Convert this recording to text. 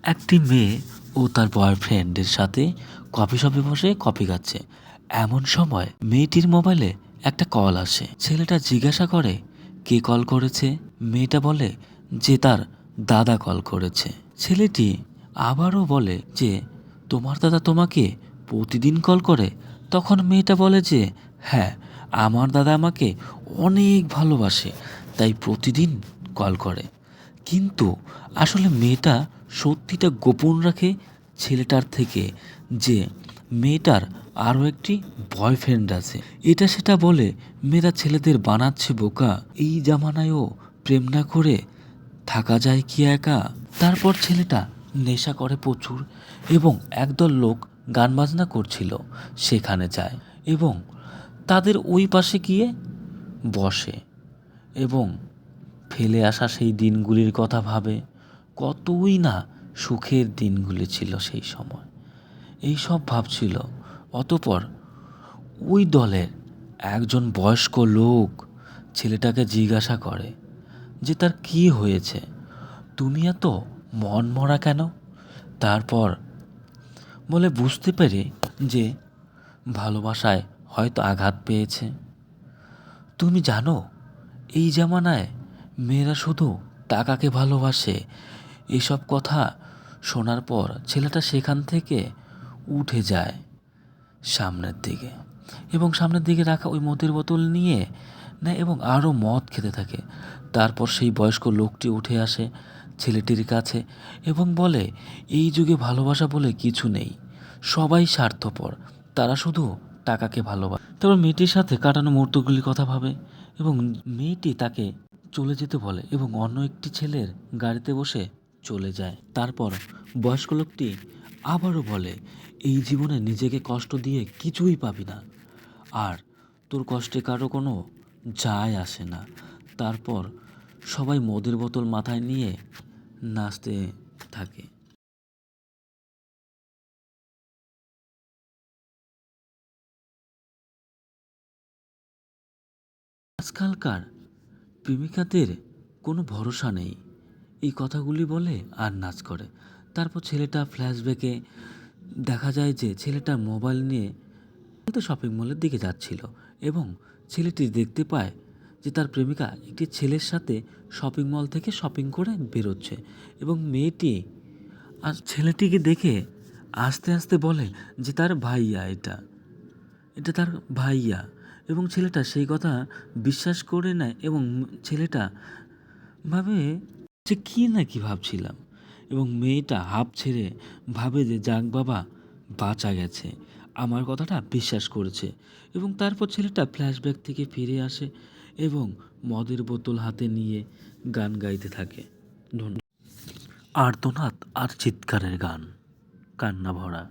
একটি মেয়ে ও তার বয়ফ্রেন্ডের সাথে কফি শপে বসে কফি খাচ্ছে। এমন সময় মেয়েটির মোবাইলে একটা কল আসে। ছেলেটা জিজ্ঞাসা করে কে কল করেছে। মেয়েটা বলে যে তার দাদা কল করেছে। ছেলেটি আবারও বলে যে তোমার দাদা তোমাকে প্রতিদিন কল করে। তখন মেয়েটা বলে যে হ্যাঁ, আমার দাদা আমাকে অনেক ভালোবাসে, তাই প্রতিদিন কল করে। কিন্তু আসলে মেয়েটা সত্যিটা গোপন রাখে ছেলেটার থেকে, যে মেয়েটার আরও একটি বয়ফ্রেন্ড আছে। এটা সেটা বলে মেয়েরা ছেলেদের বানাচ্ছে বোকা। এই জামানায়ও প্রেম না করে থাকা যায় কি একা? তারপর ছেলেটা নেশা করে প্রচুর এবং একদল লোক গান বাজনা করছিল সেখানে যায় এবং তাদের ওই পাশে গিয়ে বসে এবং ফেলে আসা সেই দিনগুলির কথা ভাবে। কতই না সুখের দিনগুলি ছিল সেই সময়, এই সব ভাবছিল। অতপর ওই দলের একজন বয়স্ক লোক ছেলেটাকে জিজ্ঞাসা করে যে তার কি হয়েছে, তুমি এত মনমরা কেন? তারপর বলে বুঝতে পেরে যে ভালোবাসায় হয়তো আঘাত পেয়েছে। তুমি জানো এই জামানায় মেয়েরা শুধু টাকাকে ভালোবাসে। এসব কথা শোনার পর ছেলেটা সেখান থেকে উঠে যায় সামনের দিকে এবং সামনের দিকে রাখা ওই মদের বোতল নিয়ে নেয় এবং আরও মদ খেতে থাকে। তারপর সেই বয়স্ক লোকটি উঠে আসে ছেলেটির কাছে এবং বলে এই যুগে ভালোবাসা বলে কিছু নেই, সবাই স্বার্থপর, তারা শুধু টাকাকে ভালোবাসে। তারপর মেয়েটির সাথে কাটানো মুহূর্তগুলির কথা ভাবে এবং মেয়েটি তাকে চলে যেতে বলে এবং অন্য একটি ছেলের গাড়িতে বসে চলে যায়। তারপর বয়স্ক লোকটি আবারও বলে এই জীবনে নিজেকে কষ্ট দিয়ে কিছুই পাবি না, আর তোর কষ্টে কারো কোনো যায় আসে না। তারপর সবাই মদের বোতল মাথায় নিয়ে নাচতে থাকে। আজকালকার প্রেমিকাদের কোনো ভরসা নেই, এই কথাগুলি বলে আর নাচ করে। তারপর ছেলেটা ফ্ল্যাশব্যাকে দেখা যায় যে ছেলেটা মোবাইল নিয়ে তো শপিং মলের দিকে যাচ্ছিল এবং ছেলেটি দেখতে পায় যে তার প্রেমিকা একটি ছেলের সাথে শপিং মল থেকে শপিং করে বেরোচ্ছে এবং মেয়েটি আর ছেলেটিকে দেখে আস্তে আস্তে বলে যে তার ভাইয়া, এটা এটা তার ভাইয়া। এবং ছেলেটা সেই কথা বিশ্বাস করে নেয় এবং ছেলেটা ভাবে যে কী না কি ভাবছিলাম এবং মেয়েটা হাঁপ ছেড়ে ভাবে যে যাক বাবা, বাঁচা গেছে, আমার কথাটা বিশ্বাস করেছে। এবং তারপর ছেলেটা ফ্ল্যাশব্যাক থেকে ফিরে আসে এবং মদের বোতল হাতে নিয়ে গান গাইতে থাকে। ধন্যবাদ। আর্তনাদ আর চিৎকারের গান, কান্না ভরা।